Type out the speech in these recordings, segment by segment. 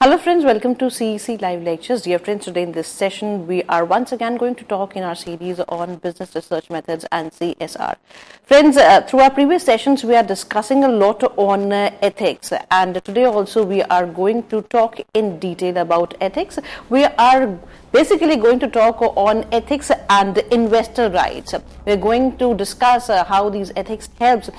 Hello friends, welcome to CEC Live Lectures. Dear friends, today in this session, we are once again going to talk in our series on business research methods and CSR. Friends, through our previous sessions, we are discussing a lot on ethics, and today also we are going to talk in detail about ethics. We are basically going to talk on ethics and investor rights. We are going to discuss how these ethics helps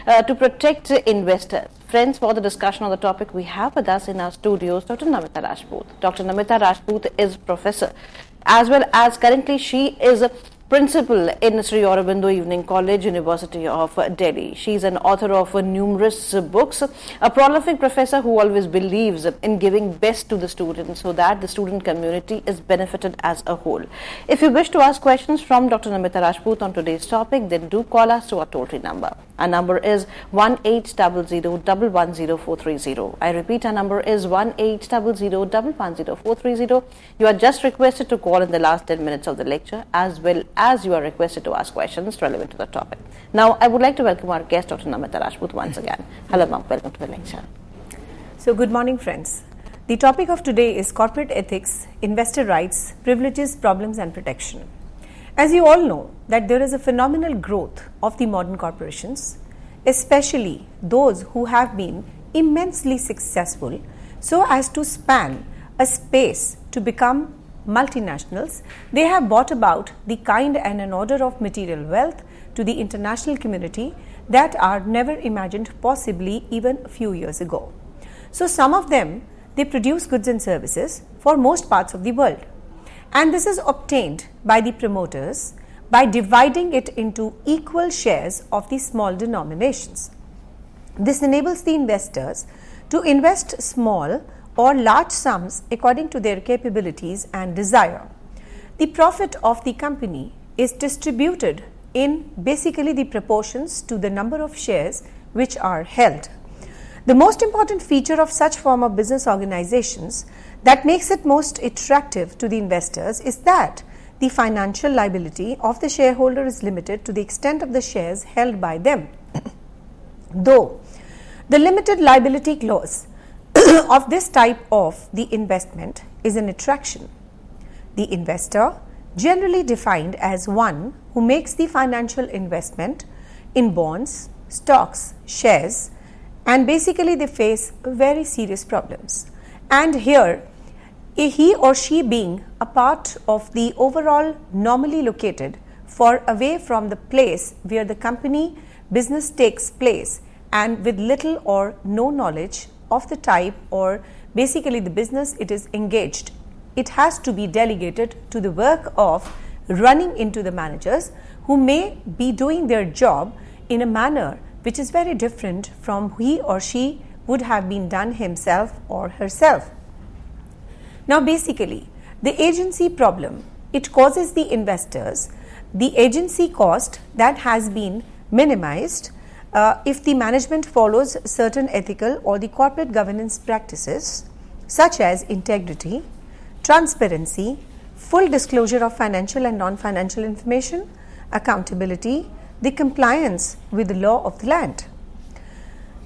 to protect investors. Friends, for the discussion on the topic, we have with us in our studios Dr. Namita Rajput. Dr. Namita Rajput is professor, as well as currently she is a principal in Sri Aurobindo Evening College, University of Delhi. She is an author of numerous books, a prolific professor who always believes in giving best to the students so that the student community is benefited as a whole. If you wish to ask questions from Dr. Namita Rajput on today's topic, then do call us to our toll-free number. Our number is 1800110430. I repeat, our number is 1800110430. You are just requested to call in the last 10 minutes of the lecture, as well as you are requested to ask questions relevant to the topic. Now, I would like to welcome our guest, Dr. Namita Rajput, once again. Hello, ma'am. Welcome to the lecture. So, good morning, friends. The topic of today is corporate ethics, investor rights, privileges, problems, and protection. As you all know, that there is a phenomenal growth of the modern corporations, especially those who have been immensely successful so as to span a space to become multinationals. They have brought about the kind and an order of material wealth to the international community that are never imagined possibly even a few years ago. So some of them, they produce goods and services for most parts of the world. And this is obtained by the promoters by dividing it into equal shares of the small denominations. This enables the investors to invest small or large sums according to their capabilities and desire. The profit of the company is distributed in basically the proportions to the number of shares which are held. The most important feature of such form of business organizations that makes it most attractive to the investors is that the financial liability of the shareholder is limited to the extent of the shares held by them. Though the limited liability clause of this type of the investment is an attraction, the investor, generally defined as one who makes the financial investment in bonds, stocks, shares, and basically they face very serious problems. And here, he or she being a part of the overall normally located far away from the place where the company business takes place and with little or no knowledge of the type or basically the business it is engaged, it has to be delegated to the work of running into the managers who may be doing their job in a manner which is very different from he or she would have been done himself or herself. Now basically, the agency problem, it causes the investors the agency cost that has been minimized if the management follows certain ethical or the corporate governance practices such as integrity, transparency, full disclosure of financial and non-financial information, accountability, the compliance with the law of the land.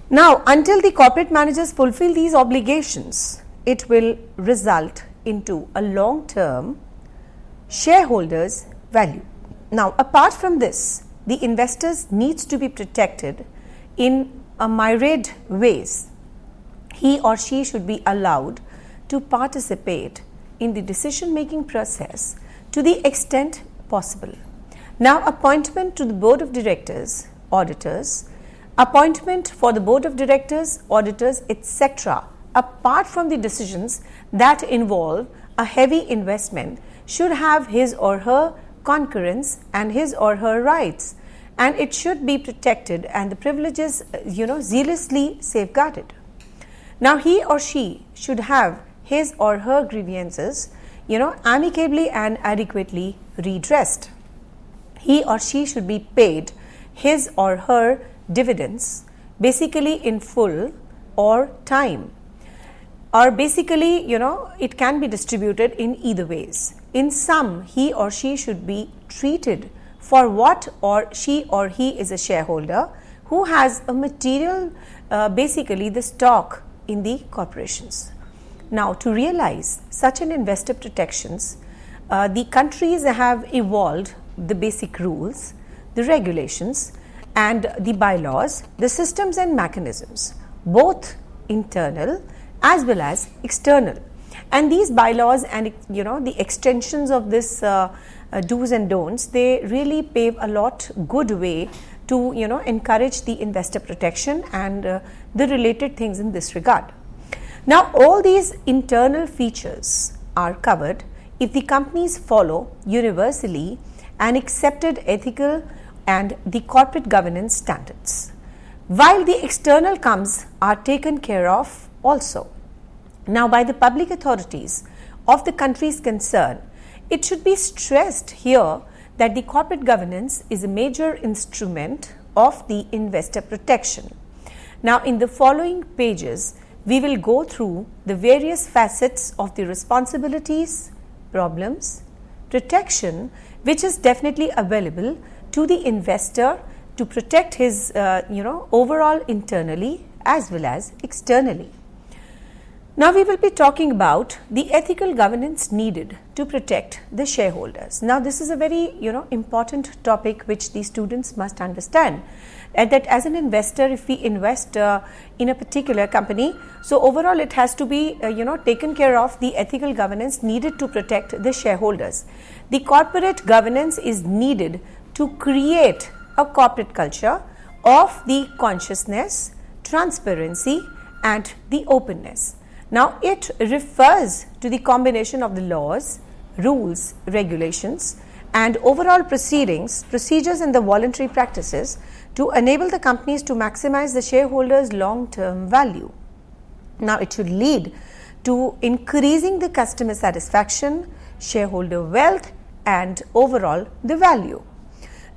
Now, until the corporate managers fulfill these obligations, it will result into a long-term shareholders value. Now, apart from this, the investors needs to be protected in a myriad ways. He or she should be allowed to participate in the decision-making process to the extent possible. Now, appointment to the board of directors, auditors, appointment for the board of directors, auditors, etc., apart from the decisions that involve a heavy investment, should have his or her concurrence and his or her rights, and it should be protected and the privileges zealously safeguarded. Now he or she should have his or her grievances amicably and adequately redressed. He or she should be paid his or her dividends basically in full or time, or basically it can be distributed in either ways. In sum, he or she should be treated for what or she or he is a shareholder who has a material basically the stock in the corporations. Now, to realize such an investor protections, the countries have evolved the basic rules, the regulations and the bylaws, the systems and mechanisms, both internal as well as external. And these bylaws and the extensions of this do's and don'ts, they really pave a lot good way to encourage the investor protection and the related things in this regard. Now, all these internal features are covered if the companies follow universally and accepted ethical and the corporate governance standards, while the external comes are taken care of also. Now, by the public authorities of the countries concerned, it should be stressed here that the corporate governance is a major instrument of the investor protection. Now, in the following pages, we will go through the various facets of the responsibilities, problems, protection, which is definitely available to the investor to protect his overall internally as well as externally. Now, we will be talking about the ethical governance needed to protect the shareholders. Now, this is a very important topic which the students must understand, that as an investor, if we invest in a particular company, so overall it has to be taken care of the ethical governance needed to protect the shareholders. The corporate governance is needed to create a corporate culture of the consciousness, transparency and the openness. Now, it refers to the combination of the laws, rules, regulations and overall procedures and the voluntary practices to enable the companies to maximize the shareholders' long-term value. Now, it should lead to increasing the customer satisfaction, shareholder wealth and overall the value.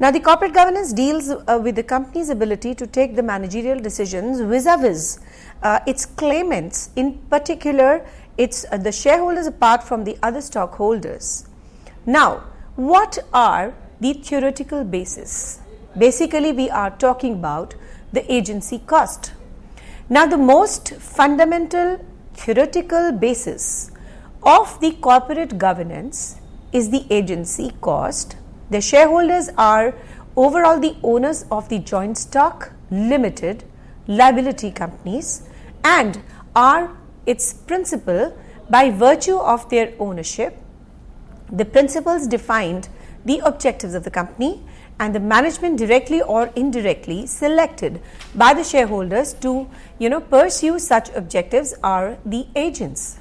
Now, the corporate governance deals with the company's ability to take the managerial decisions vis-a-vis its claimants, in particular it's the shareholders apart from the other stockholders. Now, what are the theoretical basis? Basically, we are talking about the agency cost. Now, the most fundamental theoretical basis of the corporate governance is the agency cost. The shareholders are overall the owners of the joint stock, limited, liability companies and are its principal by virtue of their ownership. The principals defined the objectives of the company and the management directly or indirectly selected by the shareholders to pursue such objectives are the agents.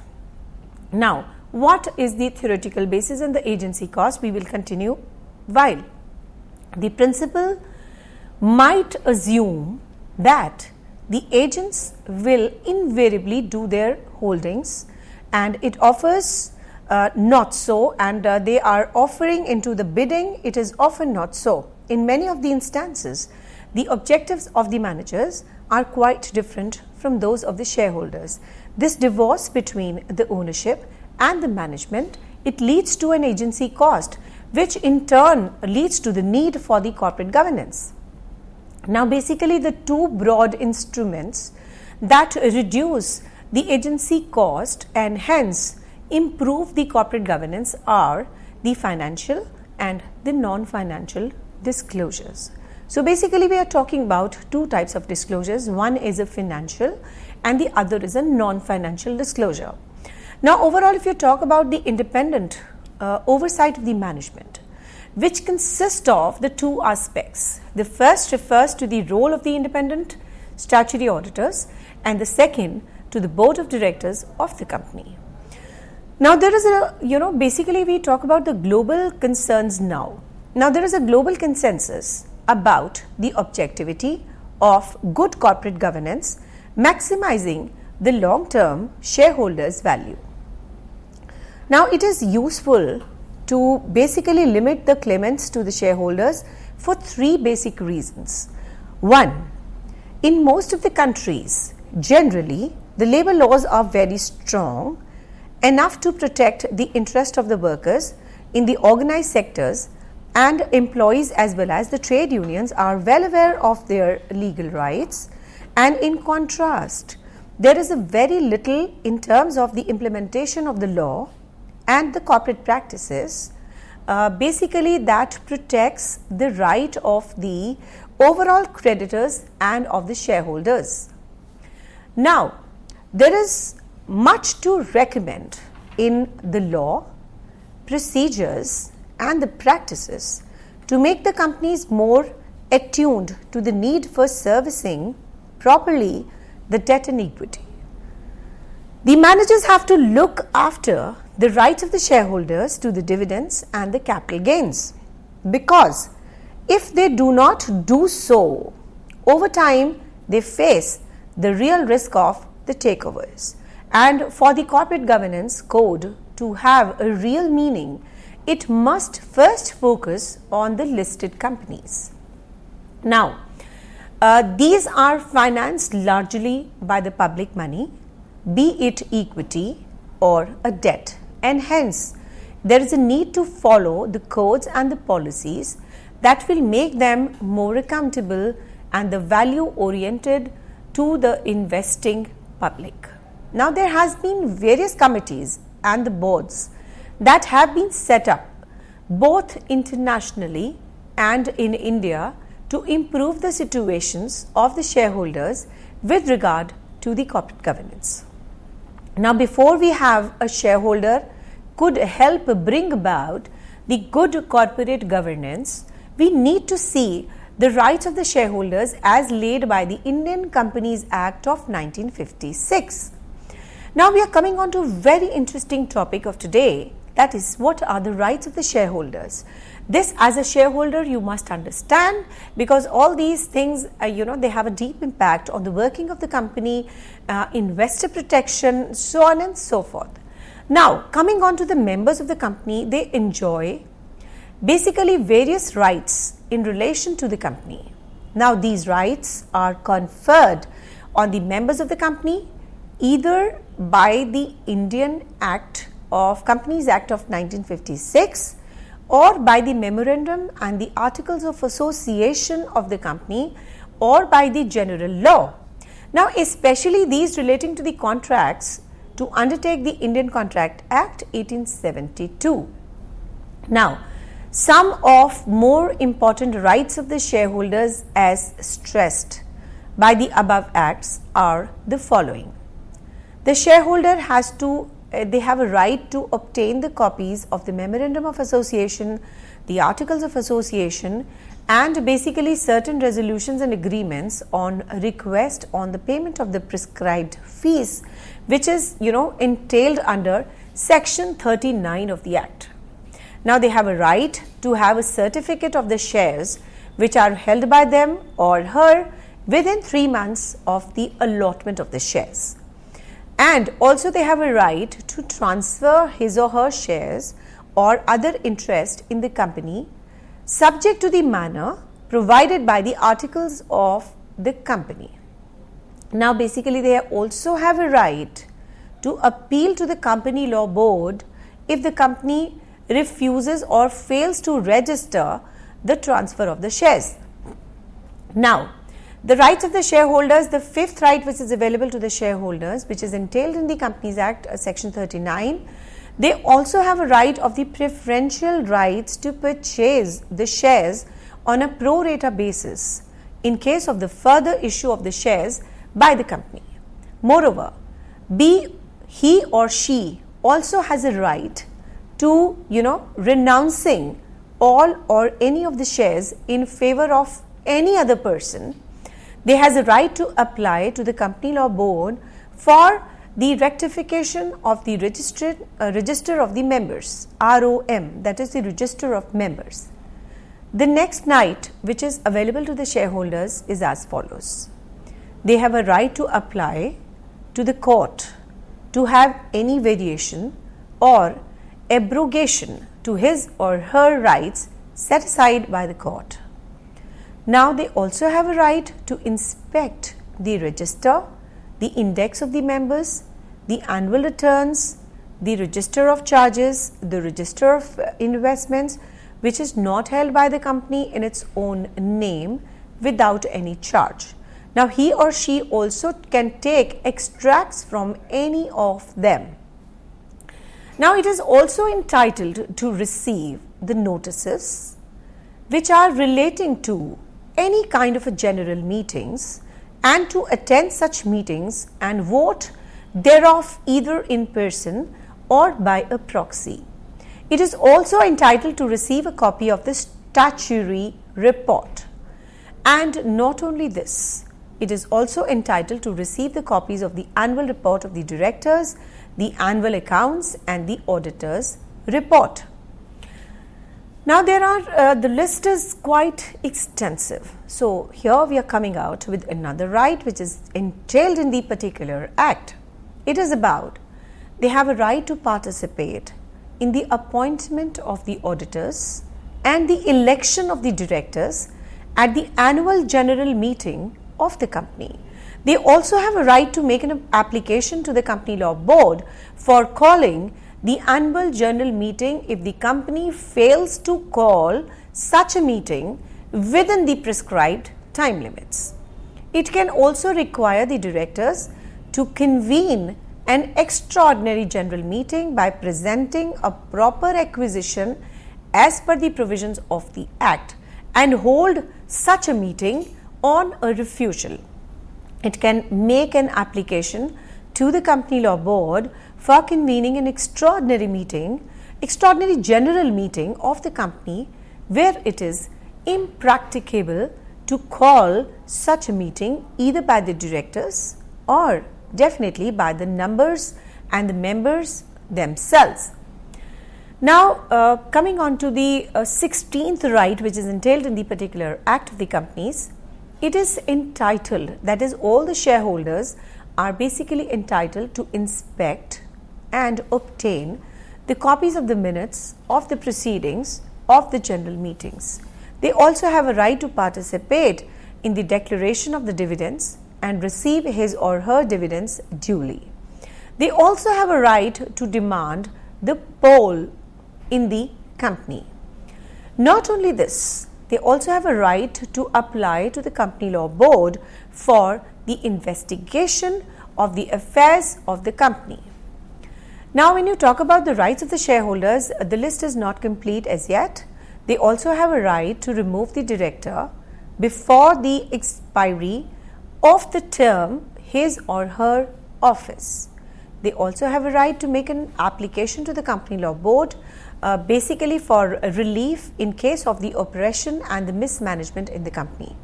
Now, what is the theoretical basis and the agency cost? We will continue. While the principal might assume that the agents will invariably do their holdings and it offers not so, and they are offering into the bidding, it is often not so. In many of the instances, the objectives of the managers are quite different from those of the shareholders. This divorce between the ownership and the management, it leads to an agency cost, which in turn leads to the need for the corporate governance. Now, basically the two broad instruments that reduce the agency cost and hence improve the corporate governance are the financial and the non-financial disclosures. So, basically we are talking about two types of disclosures. One is a financial and the other is a non-financial disclosure. Now, overall if you talk about the independent oversight of the management, which consists of the two aspects. The first refers to the role of the independent statutory auditors and the second to the board of directors of the company. Now, there is a, basically we talk about the global concerns now. Now, there is a global consensus about the objectivity of good corporate governance, maximizing the long-term shareholders' value. Now, it is useful to basically limit the claimants to the shareholders for three basic reasons. One, in most of the countries, generally, the labor laws are very strong, enough to protect the interest of the workers in the organized sectors, and employees as well as the trade unions are well aware of their legal rights. And in contrast, there is a very little in terms of the implementation of the law and the corporate practices basically that protects the right of the overall creditors and of the shareholders. Now, there is much to recommend in the law, procedures and the practices to make the companies more attuned to the need for servicing properly the debt and equity. The managers have to look after the rights of the shareholders to the dividends and the capital gains, because if they do not do so, over time they face the real risk of the takeovers. And for the corporate governance code to have a real meaning, it must first focus on the listed companies. Now, these are financed largely by the public money, be it equity or a debt, and hence there is a need to follow the codes and the policies that will make them more accountable and the value oriented to the investing public. Now, there has been various committees and the boards that have been set up both internationally and in India to improve the situations of the shareholders with regard to the corporate governance. Now, before we have a shareholder could help bring about the good corporate governance, we need to see the rights of the shareholders as laid by the Indian Companies Act of 1956. Now, we are coming on to a very interesting topic of today, that is, what are the rights of the shareholders? This, as a shareholder, you must understand, because all these things, they have a deep impact on the working of the company, investor protection, so on and so forth. Now, coming on to the members of the company, they enjoy basically various rights in relation to the company. Now, these rights are conferred on the members of the company either by the Indian Act of Companies Act of 1956 or by the memorandum and the articles of association of the company or by the general law. Now, especially these relating to the contracts to undertake the Indian Contract Act 1872. Now, some of more important rights of the shareholders as stressed by the above acts are the following. The shareholder has to they have a right to obtain the copies of the Memorandum of Association, the Articles of Association, and basically certain resolutions and agreements on request on the payment of the prescribed fees, which is, entailed under Section 39 of the Act. Now, they have a right to have a certificate of the shares which are held by them or her within 3 months of the allotment of the shares. And also they have a right to transfer his or her shares or other interest in the company subject to the manner provided by the articles of the company. Now, basically they also have a right to appeal to the company law board if the company refuses or fails to register the transfer of the shares. Now, the rights of the shareholders, the fifth right which is available to the shareholders, which is entailed in the Companies Act, Section 39, they also have a right of the preferential rights to purchase the shares on a pro rata basis in case of the further issue of the shares by the company. Moreover, he or she also has a right to, renouncing all or any of the shares in favor of any other person. They has a right to apply to the company law board for the rectification of the register of the members, ROM, that is the register of members. The next right which is available to the shareholders is as follows. They have a right to apply to the court to have any variation or abrogation to his or her rights set aside by the court. Now, they also have a right to inspect the register, the index of the members, the annual returns, the register of charges, the register of investments, which is not held by the company in its own name without any charge. Now, he or she also can take extracts from any of them. Now, it is also entitled to receive the notices which are relating to any kind of a general meetings and to attend such meetings and vote thereof either in person or by a proxy. It is also entitled to receive a copy of the statutory report. And not only this, it is also entitled to receive the copies of the annual report of the directors, the annual accounts and the auditor's report. Now, the list is quite extensive. So, here we are coming out with another right which is entailed in the particular act. It is about they have a right to participate in the appointment of the auditors and the election of the directors at the annual general meeting of the company. They also have a right to make an application to the Company Law Board for calling the annual general meeting if the company fails to call such a meeting within the prescribed time limits. It can also require the directors to convene an extraordinary general meeting by presenting a proper acquisition as per the provisions of the Act and hold such a meeting on a refusal. It can make an application to the Company Law Board for convening an extraordinary general meeting of the company where it is impracticable to call such a meeting either by the directors or definitely by the numbers and the members themselves. Now, coming on to the 16th right which is entailed in the particular Act of the Companies, it is entitled, that is, all the shareholders are basically entitled to inspect and obtain the copies of the minutes of the proceedings of the general meetings. They also have a right to participate in the declaration of the dividends and receive his or her dividends duly. They also have a right to demand the poll in the company. Not only this, they also have a right to apply to the Company Law Board for the investigation of the affairs of the company. Now, when you talk about the rights of the shareholders, the list is not complete as yet. They also have a right to remove the director before the expiry of the term his or her office. They also have a right to make an application to the Company Law Board basically for relief in case of the oppression and the mismanagement in the company.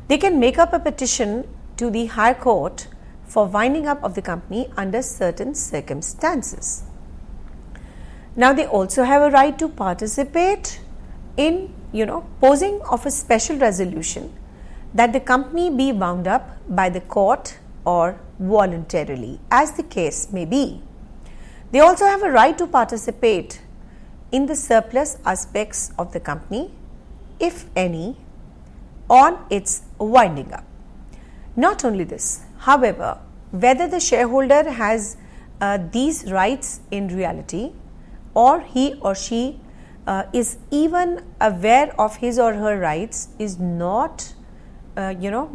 They can make up a petition to the High Court for winding up of the company under certain circumstances. Now, they also have a right to participate in, posing of a special resolution that the company be wound up by the court or voluntarily, as the case may be. They also have a right to participate in the surplus aspects of the company, if any, on its winding up. Not only this, however, whether the shareholder has these rights in reality or he or she is even aware of his or her rights is not,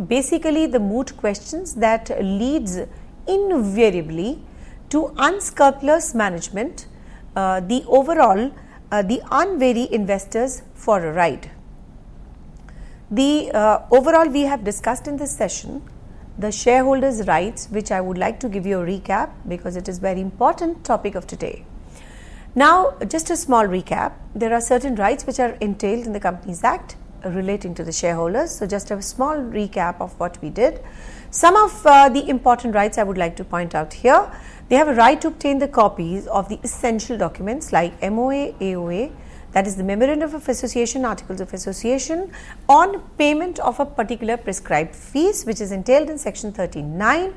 basically the moot questions that leads invariably to unscrupulous management, the unwary investors for a ride. Overall, we have discussed in this session the shareholders' rights, which I would like to give you a recap because it is very important topic of today. Now, just a small recap. There are certain rights which are entailed in the Companies Act relating to the shareholders. So, just a small recap of what we did. Some of the important rights I would like to point out here. They have a right to obtain the copies of the essential documents like MOA, AOA, that is the Memorandum of Association, Articles of Association, on payment of a particular prescribed fees, which is entailed in section 39.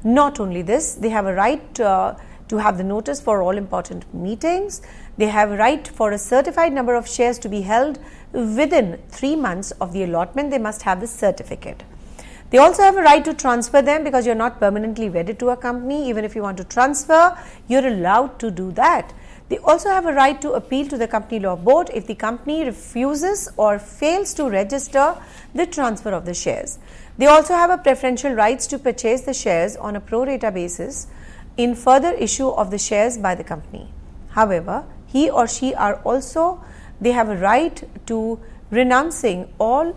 Not only this, they have a right to have the notice for all important meetings. They have a right for a certified number of shares to be held within 3 months of the allotment. They must have the certificate. They also have a right to transfer them because you are not permanently wedded to a company. Even if you want to transfer, you are allowed to do that. They also have a right to appeal to the Company Law Board if the company refuses or fails to register the transfer of the shares. They also have a preferential rights to purchase the shares on a pro rata basis in further issue of the shares by the company. However, he or she they have a right to renouncing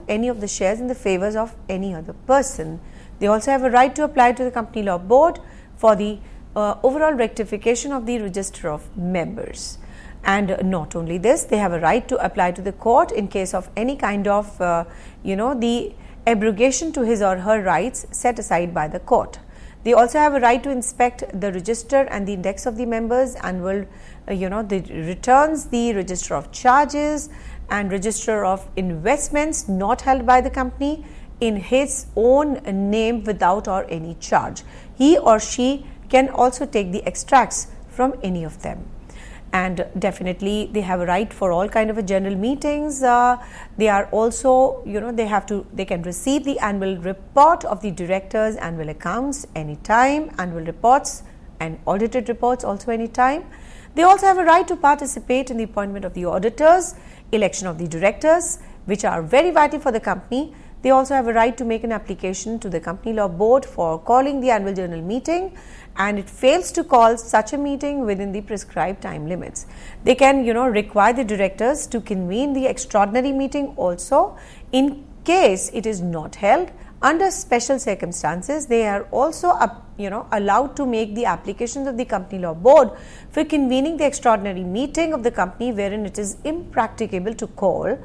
any of the shares in the favors of any other person. They also have a right to apply to the company law board for the overall rectification of the register of members. And not only this, they have a right to apply to the court in case of any kind of the abrogation to his or her rights set aside by the court. They also have a right to inspect the register and the index of the members, annual the returns, the register of charges and register of investments not held by the company in his own name without or any charge. He or she can also take the extracts from any of them. And definitely they have a right for all kind of a general meetings. They are also they can receive the annual report of the directors, annual accounts anytime, annual reports and audited reports also anytime. They also have a right to participate in the appointment of the auditors, election of the directors, which are very vital for the company. They also have a right to make an application to the company law board for calling the annual general meeting, and it fails to call such a meeting within the prescribed time limits. They can require the directors to convene the extraordinary meeting also in case it is not held. Under special circumstances, they are also allowed to make the applications of the company law board for convening the extraordinary meeting of the company wherein it is impracticable to call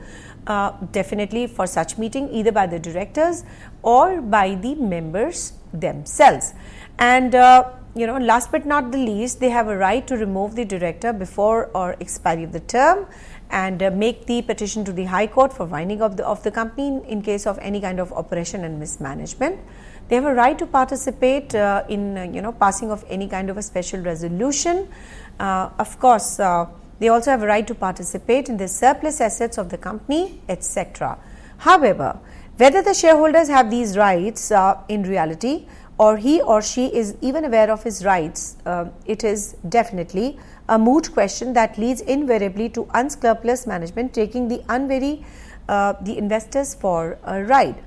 definitely for such meeting either by the directors or by the members themselves. And last but not the least, they have a right to remove the director before or expiry of the term and make the petition to the High Court for winding of the company in case of any kind of operation and mismanagement. They have a right to participate in passing of any kind of a special resolution. Of course, they also have a right to participate in the surplus assets of the company, etc. However, whether the shareholders have these rights in reality or he or she is even aware of his rights, it is definitely a moot question that leads invariably to unscrupulous management taking the the investors for a ride.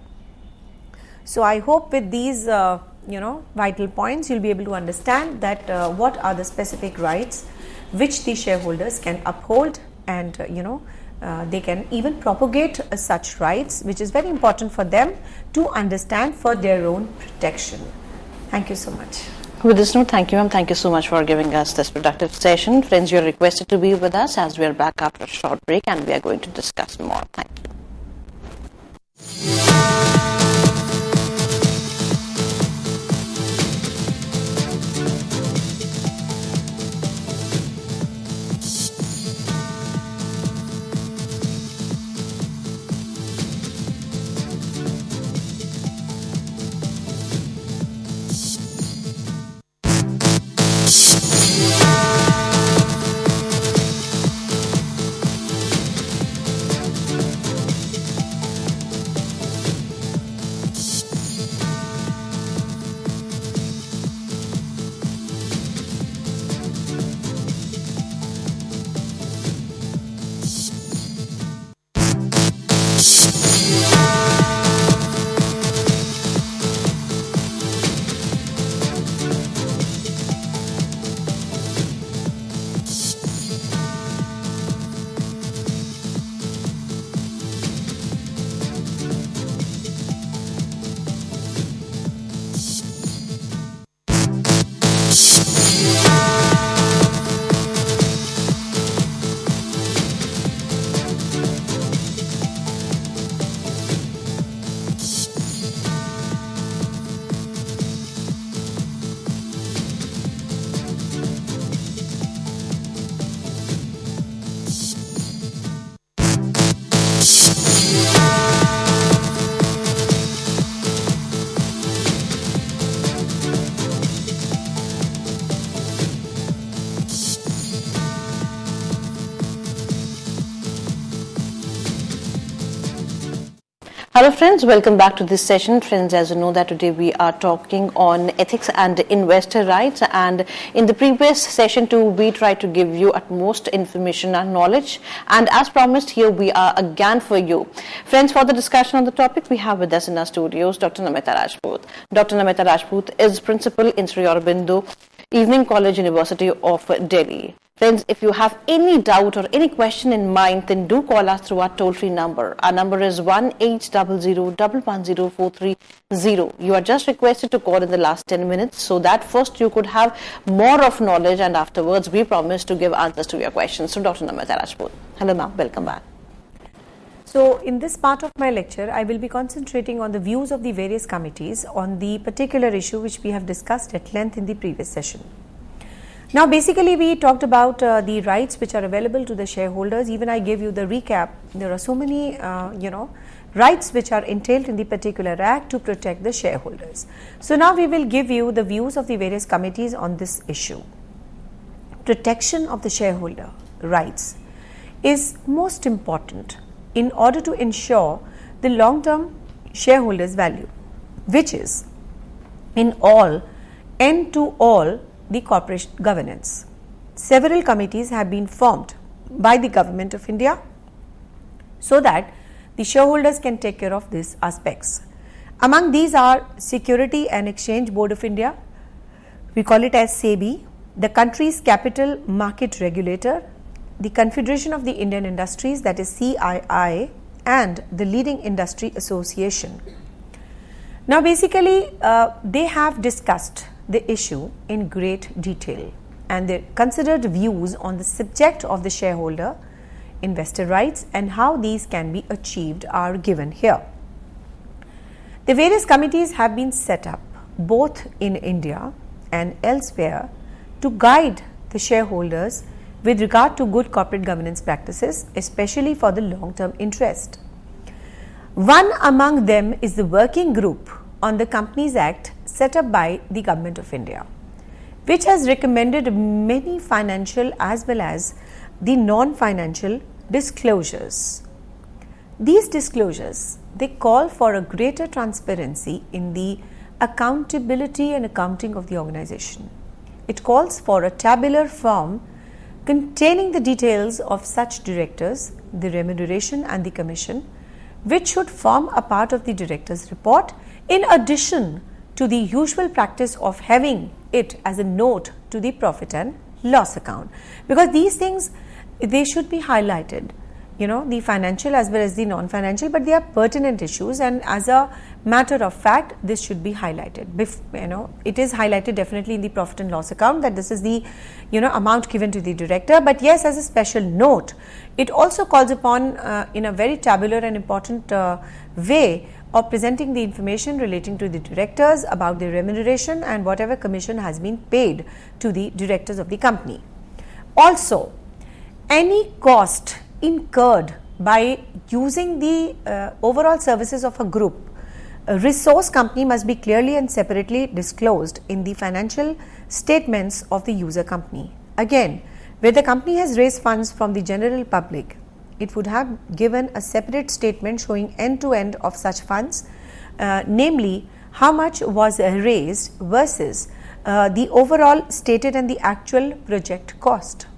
So I hope with these vital points you'll be able to understand that what are the specific rights which the shareholders can uphold, and they can even propagate such rights, which is very important for them to understand for their own protection. Thank you so much. With this note, thank you, ma'am. Thank you so much for giving us this productive session. Friends, you are requested to be with us as we are back after a short break and we are going to discuss more. Thank you. Hello friends, welcome back to this session. Friends, as you know that today we are talking on ethics and investor rights, and in the previous session too we tried to give you utmost information and knowledge, and as promised here we are again for you. Friends, for the discussion on the topic we have with us in our studios Dr. Namita Rajput. Dr. Namita Rajput is Principal in Sri Aurobindo Evening College, University of Delhi. Friends, if you have any doubt or any question in mind, then do call us through our toll-free number. Our number is 1-800-110-430. You are just requested to call in the last 10 minutes so that first you could have more of knowledge, and afterwards we promise to give answers to your questions. So Dr. Namita Rajput. Hello ma'am, welcome back. So in this part of my lecture, I will be concentrating on the views of the various committees on the particular issue which we have discussed at length in the previous session. Now basically we talked about the rights which are available to the shareholders. Even I gave you the recap. There are so many rights which are entailed in the particular act to protect the shareholders. So now we will give you the views of the various committees on this issue. Protection of the shareholder rights is most important in order to ensure the long-term shareholders value, which is in all end to all the corporate governance. Several committees have been formed by the Government of India so that the shareholders can take care of these aspects. Among these are Security and Exchange Board of India, we call it as SEBI, the country's capital market regulator, the Confederation of the Indian Industries, that is CII, and the leading industry association. Now basically they have discussed the issue in great detail, and their considered views on the subject of the shareholder investor rights and how these can be achieved are given here. The various committees have been set up both in India and elsewhere to guide the shareholders with regard to good corporate governance practices, especially for the long-term interest. One among them is the working group on the Companies Act set up by the Government of India, which has recommended many financial as well as the non-financial disclosures. These disclosures, they call for a greater transparency in the accountability and accounting of the organization. It calls for a tabular form containing the details of such directors, the remuneration and the commission, which should form a part of the director's report, in addition to the usual practice of having it as a note to the profit and loss account, because these things, they should be highlighted, the financial as well as the non-financial, but they are pertinent issues, and as a matter of fact this should be highlighted. It is highlighted definitely in the profit and loss account that this is the amount given to the director, but yes, as a special note it also calls upon in a very tabular and important way of presenting the information relating to the directors about their remuneration and whatever commission has been paid to the directors of the company. Also, any cost incurred by using the overall services of a group, a resource company must be clearly and separately disclosed in the financial statements of the user company. Again, where the company has raised funds from the general public, it would have given a separate statement showing end to end of such funds, namely how much was raised versus the overall stated and the actual project cost,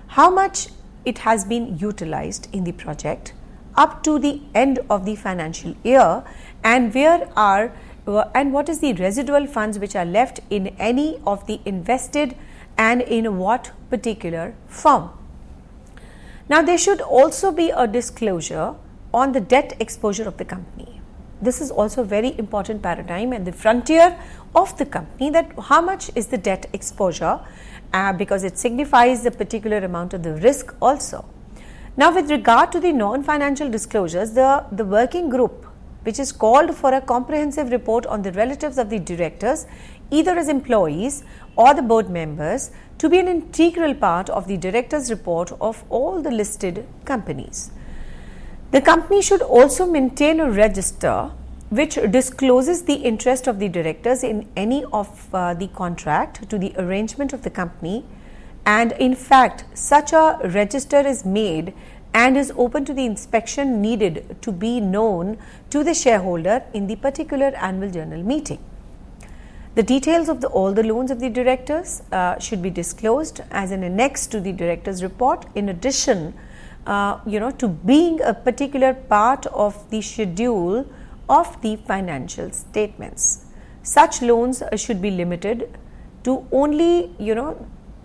how much it has been utilized in the project up to the end of the financial year, and what is the residual funds which are left in any of the invested and in what particular firm. Now there should also be a disclosure on the debt exposure of the company. This is also a very important paradigm and the frontier of the company, that how much is the debt exposure, because it signifies the particular amount of the risk also. Now with regard to the non-financial disclosures, the working group which is called for a comprehensive report on the relatives of the directors, either as employees or the board members, to be an integral part of the director's report of all the listed companies. The company should also maintain a register which discloses the interest of the directors in any of the contract to the arrangement of the company, and in fact such a register is made and is open to the inspection needed to be known to the shareholder in the particular annual general meeting. The details of all the loans of the directors should be disclosed as an annex to the directors' report, in addition to being a particular part of the schedule of the financial statements. Such loans should be limited to only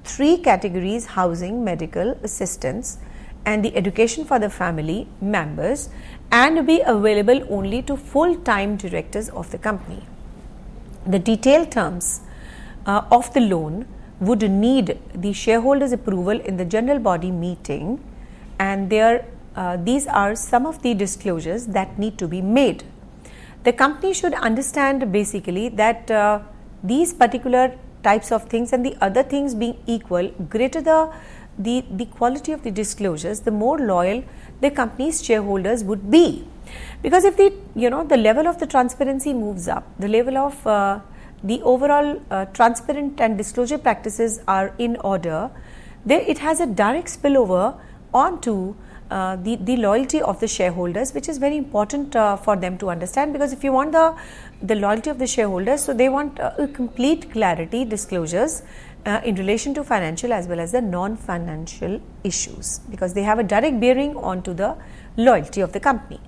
3 categories: housing, medical assistance, and the education for the family members, and be available only to full-time directors of the company. The detailed terms of the loan would need the shareholders' approval in the general body meeting, and these are some of the disclosures that need to be made. The company should understand basically that these particular types of things, and the other things being equal, greater the quality of the disclosures, the more loyal the company's shareholders would be. Because if the level of the transparency moves up, the level of the overall transparent and disclosure practices are in order, it has a direct spillover onto the loyalty of the shareholders, which is very important for them to understand. Because if you want the loyalty of the shareholders, so they want a complete clarity, disclosures in relation to financial as well as the non-financial issues, because they have a direct bearing onto the loyalty of the company.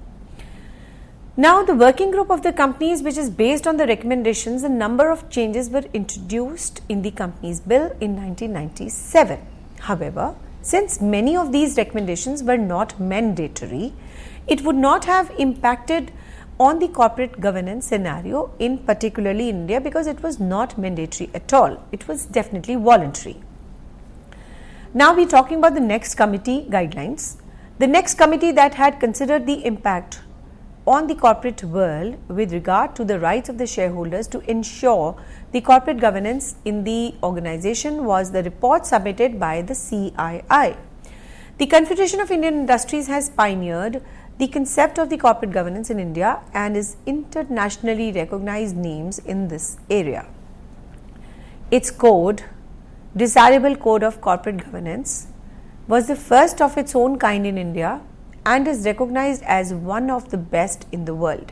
Now, the working group of the companies, which is based on the recommendations, a number of changes were introduced in the company's bill in 1997. However, since many of these recommendations were not mandatory, it would not have impacted on the corporate governance scenario in particularly India, because it was not mandatory at all. It was definitely voluntary. Now we are talking about the next committee guidelines. The next committee that had considered the impact on the corporate world with regard to the rights of the shareholders to ensure the corporate governance in the organization was the report submitted by the CII. The Confederation of Indian Industries has pioneered the concept of the corporate governance in India and is internationally recognized names in this area. Its code, Desirable Code of Corporate Governance, was the first of its own kind in India and is recognized as one of the best in the world.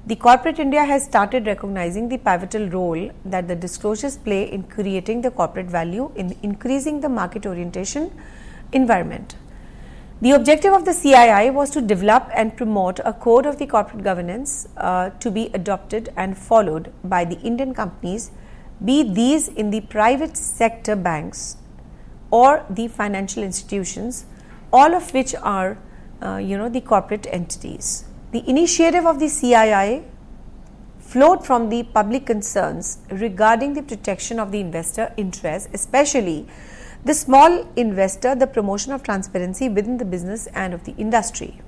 The corporate India has started recognizing the pivotal role that the disclosures play in creating the corporate value in increasing the market orientation environment. The objective of the CII was to develop and promote a code of the corporate governance to be adopted and followed by the Indian companies, be these in the private sector banks or the financial institutions, all of which are the corporate entities. The initiative of the CII flowed from the public concerns regarding the protection of the investor interest, especially the small investor, the promotion of transparency within the business and of the industry.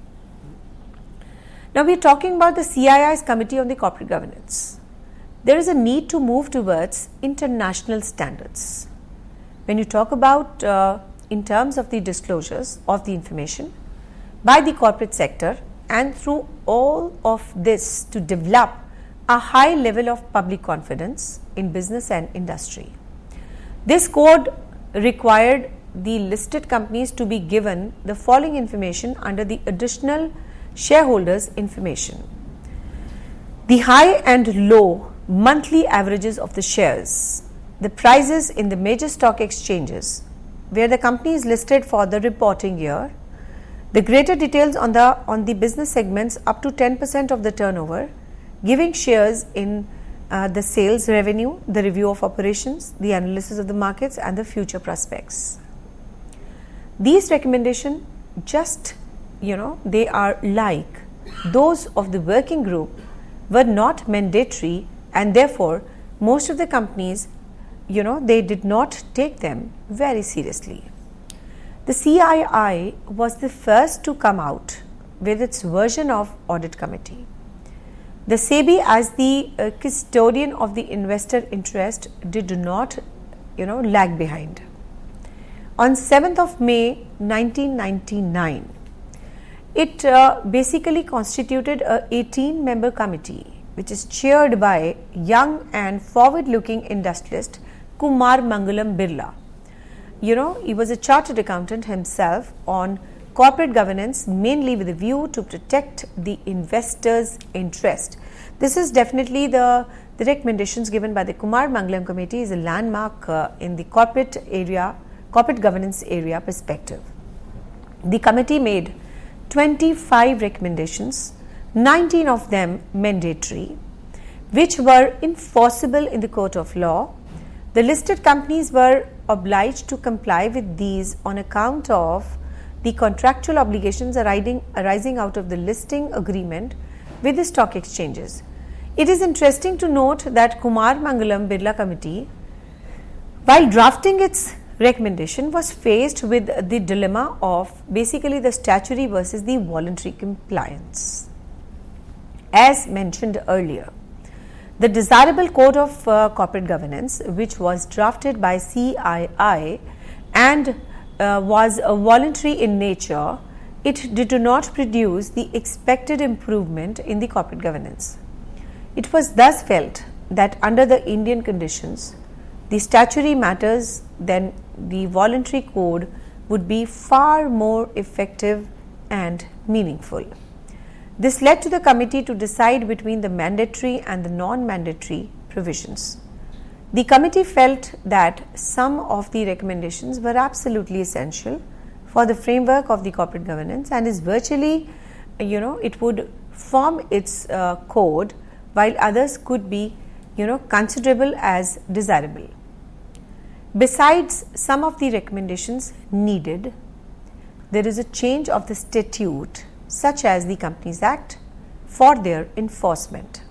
Now we are talking about the CII's Committee on the Corporate Governance. There is a need to move towards international standards. When you talk about in terms of the disclosures of the information by the corporate sector, and through all of this to develop a high level of public confidence in business and industry. This code required the listed companies to be given the following information under the additional shareholders information: the high and low monthly averages of the shares, the prices in the major stock exchanges where the company is listed for the reporting year, the greater details on the business segments up to 10% of the turnover, giving shares in the sales revenue, the review of operations, the analysis of the markets and the future prospects. These recommendations they are like those of the working group, were not mandatory, and therefore most of the companies they did not take them very seriously. The CII was the first to come out with its version of audit committee. The SEBI, as the custodian of the investor interest, did not lag behind. On 7th of May 1999, it basically constituted a 18-member committee which is chaired by young and forward-looking industrialist Kumar Mangalam Birla. He was a chartered accountant himself on corporate governance mainly with a view to protect the investors' interest. This is definitely the recommendations given by the Kumar Mangalam Committee is a landmark in the corporate governance area perspective. The committee made 25 recommendations, 19 of them mandatory, which were enforceable in the court of law. The listed companies were obliged to comply with these on account of the contractual obligations arising out of the listing agreement with the stock exchanges. It is interesting to note that Kumar Mangalam Birla Committee, while drafting its recommendation, was faced with the dilemma of basically the statutory versus the voluntary compliance. As mentioned earlier, the desirable code of corporate governance, which was drafted by CII and was voluntary in nature, it did not produce the expected improvement in the corporate governance. It was thus felt that under the Indian conditions, the statutory matters than the voluntary code would be far more effective and meaningful. This led to the committee to decide between the mandatory and the non-mandatory provisions. The committee felt that some of the recommendations were absolutely essential for the framework of the corporate governance and is virtually, it would form its code, while others could be, considerable as desirable. Besides some of the recommendations needed, there is a change of the statute, such as the Companies Act, for their enforcement.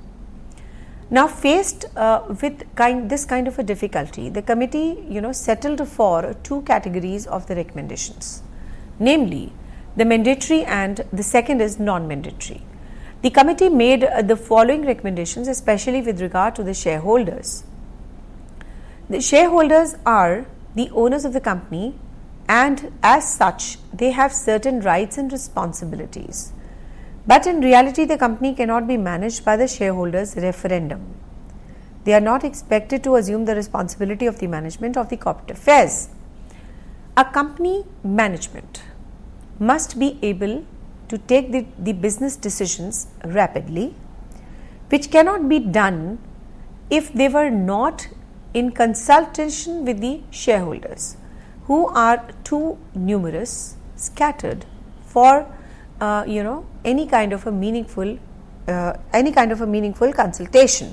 Now, faced with this kind of a difficulty, the committee, settled for two categories of the recommendations, namely the mandatory and the second is non-mandatory. The committee made the following recommendations, especially with regard to the shareholders. The shareholders are the owners of the company, and as such, they have certain rights and responsibilities. But in reality, the company cannot be managed by the shareholders' referendum. They are not expected to assume the responsibility of the management of the corporate affairs. A company management must be able to take the business decisions rapidly, which cannot be done if they were not in consultation with the shareholders, who are too numerous, scattered for any kind of a meaningful consultation.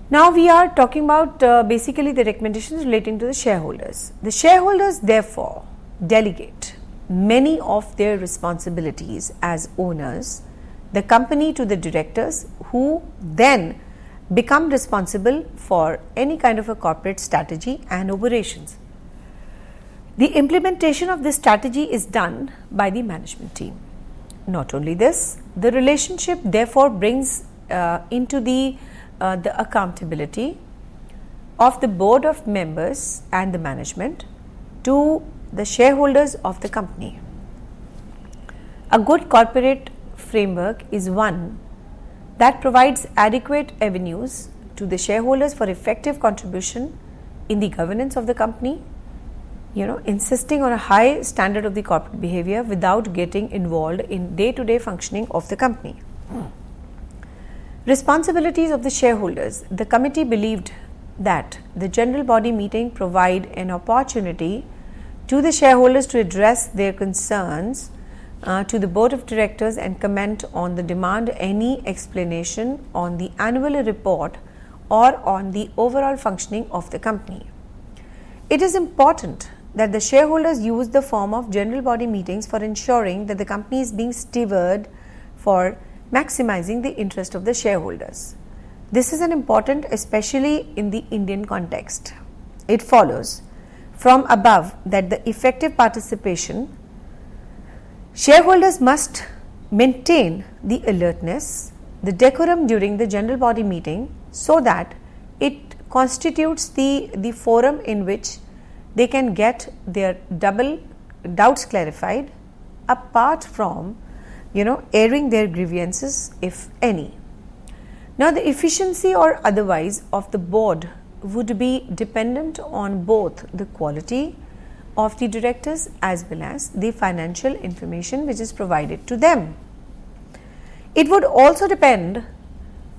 Now we are talking about basically the recommendations relating to the shareholders. The shareholders therefore delegate many of their responsibilities as owners, the company to the directors, who then become responsible for any kind of a corporate strategy and operations. The implementation of this strategy is done by the management team. Not only this, the relationship therefore brings into the accountability of the board of members and the management to the shareholders of the company. A good corporate framework is one that provides adequate avenues to the shareholders for effective contribution in the governance of the company, insisting on a high standard of the corporate behavior without getting involved in day-to-day functioning of the company. Responsibilities of the shareholders. The committee believed that the general body meeting provide an opportunity to the shareholders to address their concerns to the board of directors and comment on the demand any explanation on the annual report or on the overall functioning of the company. It is important that the shareholders use the form of general body meetings for ensuring that the company is being steered for maximizing the interest of the shareholders. This is an important, especially in the Indian context. It follows from above that the effective participation, shareholders must maintain the alertness, the decorum during the general body meeting, so that it constitutes the forum in which they can get their double doubts clarified, apart from airing their grievances, if any. Now, the efficiency or otherwise of the board would be dependent on both the quality of the directors as well as the financial information which is provided to them. It would also depend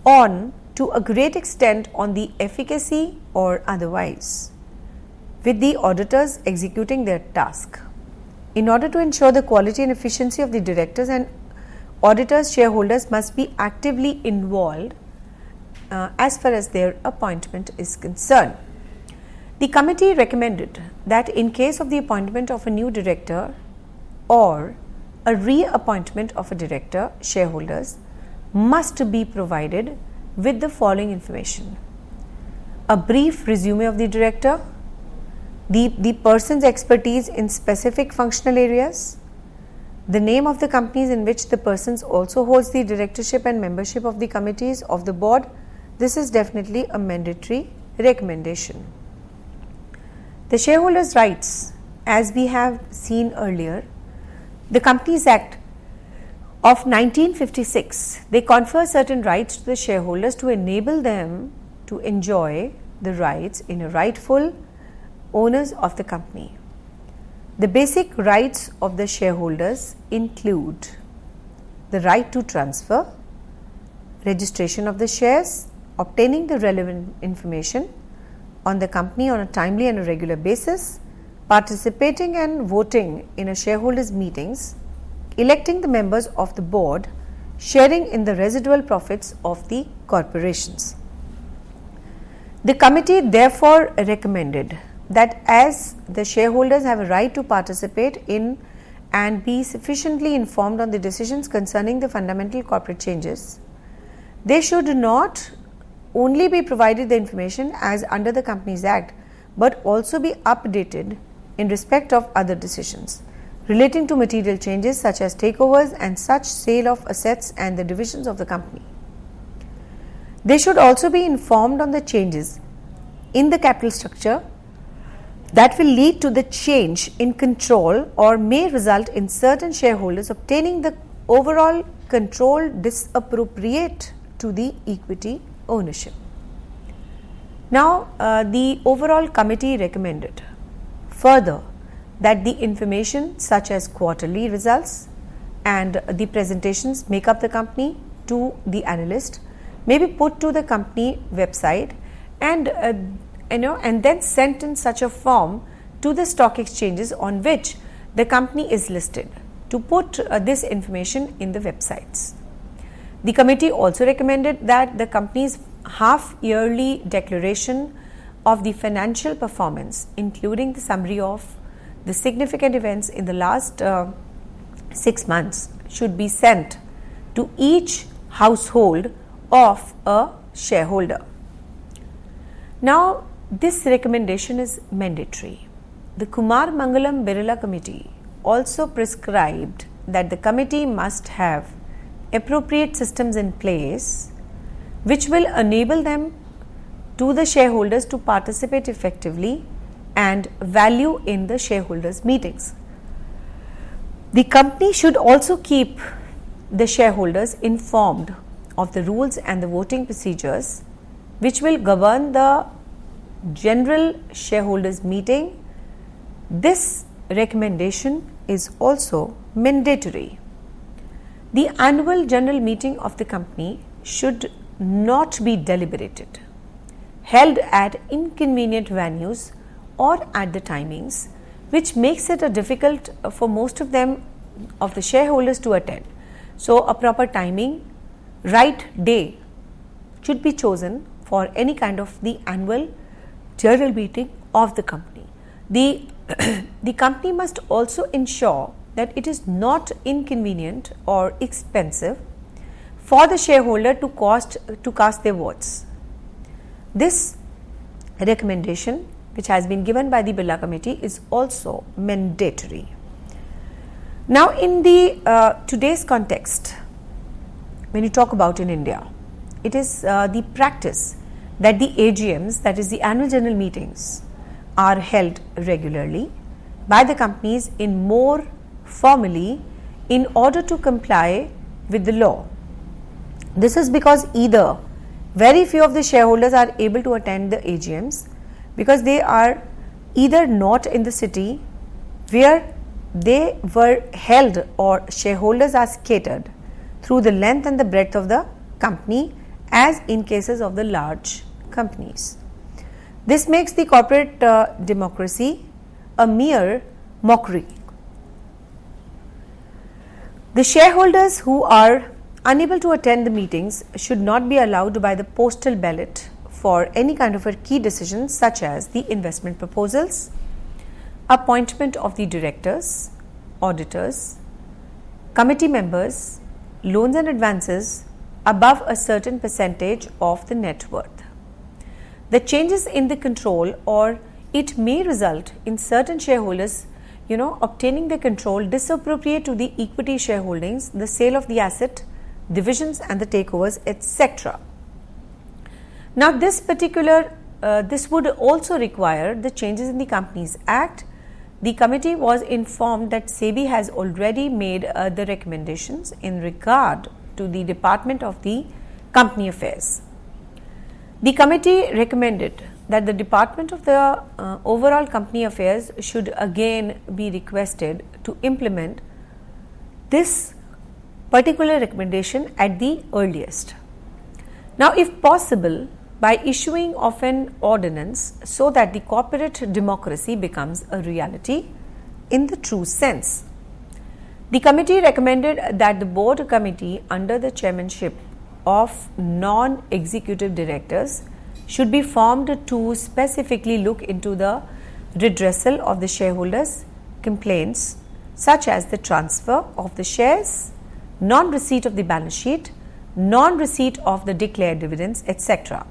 on, to a great extent, on the efficacy or otherwise with the auditors executing their task. In order to ensure the quality and efficiency of the directors and auditors, shareholders must be actively involved as far as their appointment is concerned. The committee recommended that in case of the appointment of a new director or a reappointment of a director, shareholders must be provided with the following information: a brief resume of the director, the person's expertise in specific functional areas, the name of the companies in which the persons also holds the directorship and membership of the committees of the board. This is definitely a mandatory recommendation. The shareholders' rights, as we have seen earlier, the Companies Act of 1956, they confer certain rights to the shareholders to enable them to enjoy the rights in a rightful owners of the company. The basic rights of the shareholders include the right to transfer, registration of the shares, obtaining the relevant information on the company on a timely and a regular basis, participating and voting in a shareholders meetings, electing the members of the board, sharing in the residual profits of the corporations. The committee therefore recommended that as the shareholders have a right to participate in and be sufficiently informed on the decisions concerning the fundamental corporate changes, they should not only be provided the information as under the Companies Act, but also be updated in respect of other decisions relating to material changes such as takeovers and such sale of assets and the divisions of the company. They should also be informed on the changes in the capital structure that will lead to the change in control or may result in certain shareholders obtaining the overall control disappropriate to the equity ownership. Now, the overall committee recommended further that the information such as quarterly results and the presentations make up the company to the analyst may be put to the company website and and then sent in such a form to the stock exchanges on which the company is listed to put this information in the websites. The committee also recommended that the company's half-yearly declaration of the financial performance, including the summary of the significant events in the last 6 months, should be sent to each household of a shareholder. Now, this recommendation is mandatory. The Kumar Mangalam Birla Committee also prescribed that the committee must have appropriate systems in place which will enable them to the shareholders to participate effectively and value in the shareholders meetings. The company should also keep the shareholders informed of the rules and the voting procedures which will govern the general shareholders meeting. This recommendation is also mandatory. The annual general meeting of the company should not be deliberated, held at inconvenient venues or at the timings which makes it difficult for most of them of the shareholders to attend. So, a proper timing, right day should be chosen for any kind of the annual general meeting of the company. The company must also ensure that it is not inconvenient or expensive for the shareholder to cast their votes. This recommendation, which has been given by the Birla Committee, is also mandatory. Now, in the today's context, when you talk about in India, it is the practice that the AGMs, that is the annual general meetings, are held regularly by the companies in more formally in order to comply with the law. This is because either very few of the shareholders are able to attend the AGMs because they are either not in the city where they were held or shareholders are scattered through the length and the breadth of the company, as in cases of the large companies. This makes the corporate democracy a mere mockery. The shareholders who are unable to attend the meetings should not be allowed by the postal ballot for any kind of a key decisions, such as the investment proposals, appointment of the directors, auditors, committee members, loans and advances above a certain percentage of the net worth. The changes in the control, or it may result in certain shareholders obtaining the control disappropriate to the equity shareholdings, the sale of the asset, divisions and the takeovers, etc. Now this would also require the changes in the Companies Act. The committee was informed that SEBI has already made the recommendations in regard to the Department of the Company Affairs. The committee recommended that the Department of the Overall Company Affairs should again be requested to implement this particular recommendation at the earliest. Now, if possible, by issuing of an ordinance so that the corporate democracy becomes a reality in the true sense. The committee recommended that the board committee under the chairmanship of non-executive directors should be formed to specifically look into the redressal of the shareholders' complaints, such as the transfer of the shares, non-receipt of the balance sheet, non-receipt of the declared dividends, etc.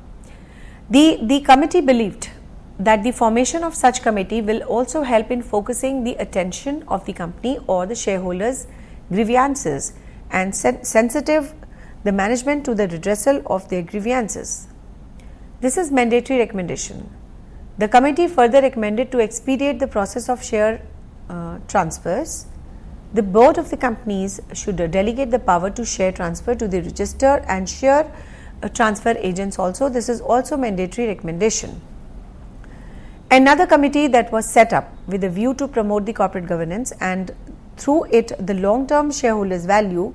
The committee believed that the formation of such committee will also help in focusing the attention of the company or the shareholders' grievances and sensitive the management to the redressal of their grievances. This is mandatory recommendation. The committee further recommended to expedite the process of share transfers. The board of the companies should delegate the power to share transfer to the register and share transfer agents also. This is also mandatory recommendation. Another committee that was set up with a view to promote the corporate governance and through it the long-term shareholders' value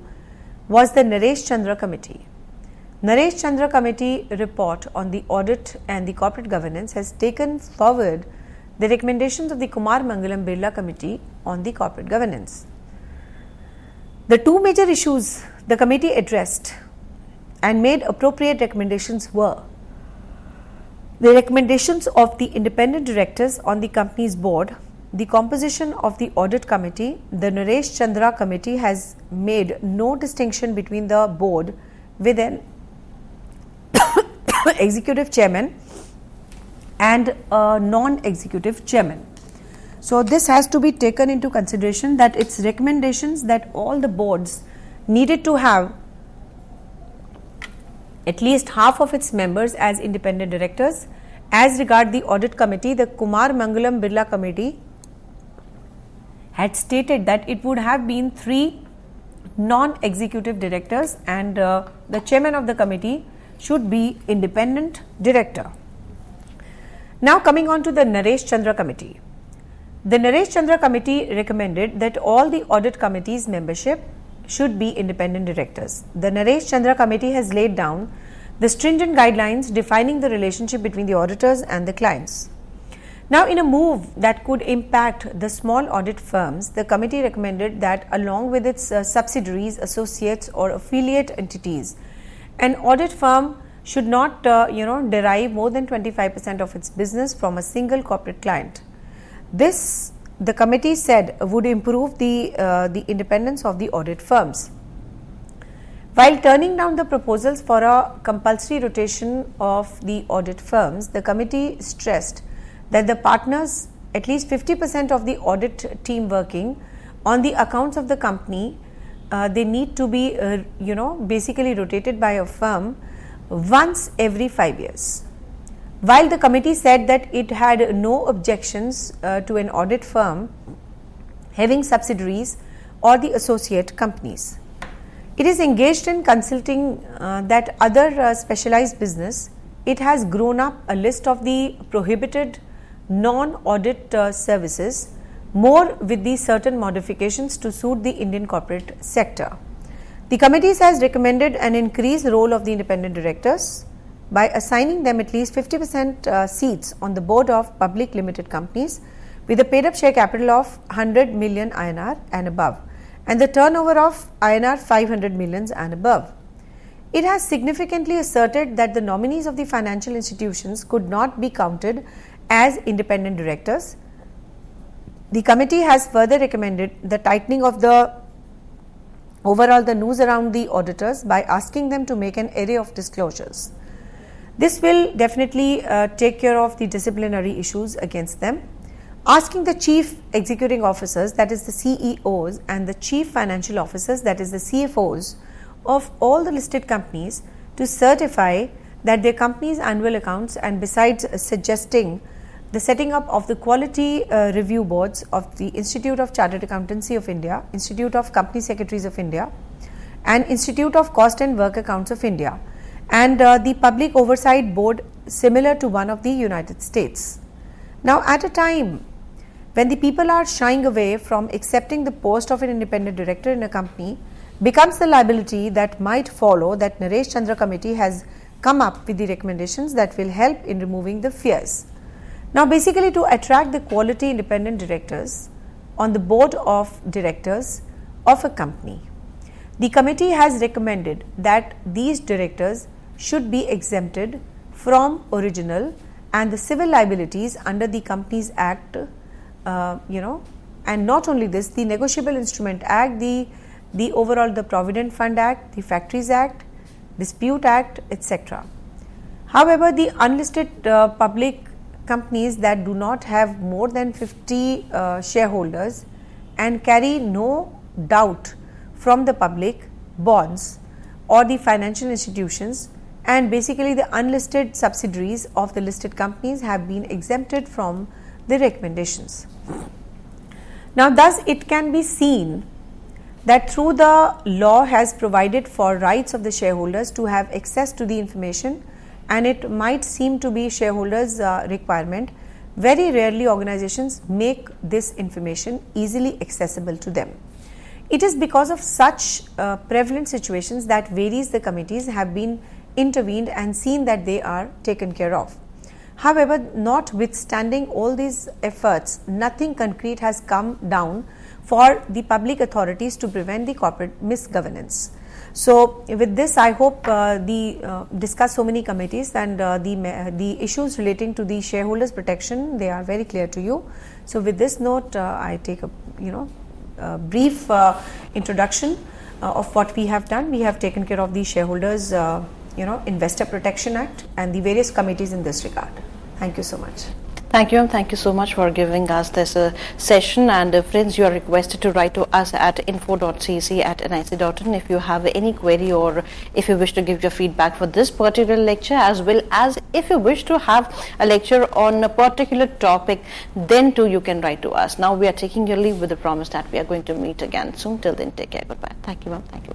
was the NARESH CHANDRA committee. NARESH CHANDRA committee report on the audit and the corporate governance has taken forward the recommendations of the Kumar Mangalam Birla committee on the corporate governance. The two major issues the committee addressed and made appropriate recommendations were the recommendations of the independent directors on the company's board, the composition of the audit committee. The NARESH CHANDRA committee has made no distinction between the board with an executive chairman and a non-executive chairman. So this has to be taken into consideration, that its recommendations that all the boards needed to have at least half of its members as independent directors. As regard the audit committee, the Kumar Mangalam Birla committee had stated that it would have been 3 non-executive directors and the chairman of the committee should be independent director. Now coming on to the NARESH CHANDRA committee. The NARESH CHANDRA committee recommended that all the audit committee's membership should be independent directors. The NARESH CHANDRA committee has laid down the stringent guidelines defining the relationship between the auditors and the clients. Now, in a move that could impact the small audit firms, the committee recommended that along with its subsidiaries, associates or affiliate entities, an audit firm should not derive more than 25% of its business from a single corporate client. This, the committee said, would improve the independence of the audit firms. While turning down the proposals for a compulsory rotation of the audit firms, the committee stressed that the partners, at least 50% of the audit team working on the accounts of the company, they need to be basically rotated by a firm once every 5 years. While the committee said that it had no objections to an audit firm having subsidiaries or the associate companies. It is engaged in consulting that other specialized business. It has grown up a list of the prohibited non-audit services more with the certain modifications to suit the Indian corporate sector. The committees has recommended an increased role of the independent directors by assigning them at least 50% seats on the board of public limited companies with a paid up share capital of 100 million INR and above and the turnover of INR 500 millions and above. It has significantly asserted that the nominees of the financial institutions could not be counted as independent directors. The committee has further recommended the tightening of the noose around the auditors by asking them to make an array of disclosures. This will definitely take care of the disciplinary issues against them. Asking the chief executing officers, that is the CEOs, and the chief financial officers, that is the CFOs, of all the listed companies to certify that their company's annual accounts, and besides suggesting the setting up of the quality review boards of the Institute of Chartered Accountancy of India, Institute of Company Secretaries of India, and Institute of Cost and Work Accounts of India, and the Public Oversight Board similar to one of the United States. Now, at a time when the people are shying away from accepting the post of an independent director in a company, becomes the liability that might follow, that NARESH Chandra committee has come up with the recommendations that will help in removing the fears. Now, basically to attract the quality independent directors on the board of directors of a company, the committee has recommended that these directors should be exempted from original and the civil liabilities under the Companies Act, and not only this, the Negotiable Instrument Act, the overall the Provident Fund Act, the Factories Act, Dispute Act, etc. However, the unlisted public companies that do not have more than 50 shareholders and carry no doubt from the public, bonds or the financial institutions, and basically the unlisted subsidiaries of the listed companies have been exempted from the recommendations. Now, thus it can be seen that through the law has provided for rights of the shareholders to have access to the information, and it might seem to be shareholders' requirement. Very rarely organizations make this information easily accessible to them. It is because of such prevalent situations that various the committees have been intervened and seen that they are taken care of. However, notwithstanding all these efforts, nothing concrete has come down for the public authorities to prevent the corporate misgovernance. So, with this, I hope discuss so many committees, and the issues relating to the shareholders protection, they are very clear to you. So, with this note, I take a brief introduction of what we have done. We have taken care of the shareholders Investor Protection Act and the various committees in this regard. Thank you so much. Thank you, thank you so much for giving us this session. And friends, you are requested to write to us at info.cec@nic.in if you have any query, or if you wish to give your feedback for this particular lecture, as well as if you wish to have a lecture on a particular topic, then too you can write to us. Now we are taking your leave with the promise that we are going to meet again soon. Till then, take care. Goodbye. Thank you, ma'am. Thank you.